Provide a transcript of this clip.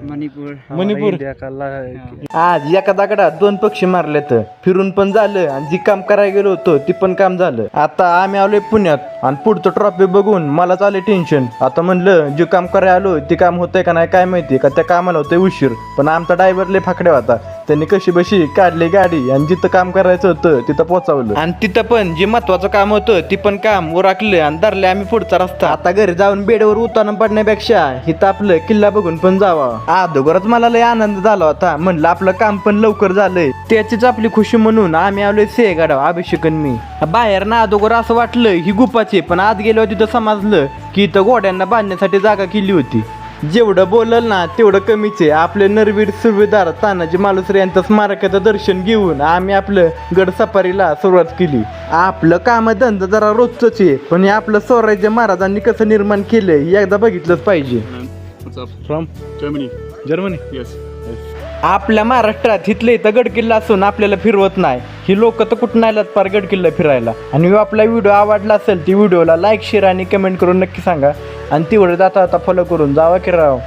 मणिपूर आज एका दगडात 2 पक्षी मारलेत. फिरून पण झालं आणि जी काम करायला गेलो होतो ती पण काम झालं. आता आम्ही आलोय पुण्यात आणि पुढचं ट्रॉफिक बघून मलाच आले टेन्शन. आता म्हणलं जे काम करायला आलो ते काम होतंय का नाही काय माहिती, का त्या कामाला होतंय उशीर. पण आमचा ड्रायव्हर लय फाकड्या होता. त्यांनी कशी बशी काढली गाडी आणि जिथं काम करायचं होतं तिथं पोहोचवलं. आणि तिथं पण जे महत्वाचं काम होतं ती पण काम उरकलं आणि धरले आम्ही पुढचा रस्ता. आता घरी जाऊन बेडवर उतारून पडण्यापेक्षा इथं आपलं किल्ला बघून पण जावा. अगोदरच मला लय आनंद झाला होता. म्हणलं आपलं काम पण लवकर झालंय, त्याचीच आपली खुशी म्हणून आम्ही आलोय सेगाडाव अभिषेक आणि मी. बाहेर ना अगोदर असं वाटलं ही गुपाची, पण आत गेल्यावर तिथं समजलं की इथं घोड्यांना बांधण्यासाठी जागा केली होती. जेवढं बोलल ना तेवढं कमीच आहे. आपले नरवीर सुभेदार तानाजी मालुसरे यांचं स्मारकाचं दर्शन घेऊन आम्ही आपलं गड सफारीला सुरुवात केली. आपलं काम धंदा जरा रोजच आहे, पण हे आपलं स्वराज्य महाराजांनी कसं निर्माण केलंय हे एकदा बघितलंच पाहिजे. From Germany. आपल्या महाराष्ट्रात इथलं इथं गडकिल्ला असून आपल्याला फिरवत नाही. ही लोक तर कुठं आल्यात पार गडकिल्ला फिरायला. आणि आपला व्हिडिओ आवडला असेल ती व्हिडिओला लाईक शेअर आणि कमेंट करून नक्की सांगा. आणि तेवढं जाता फॉलो करून जावा की राव.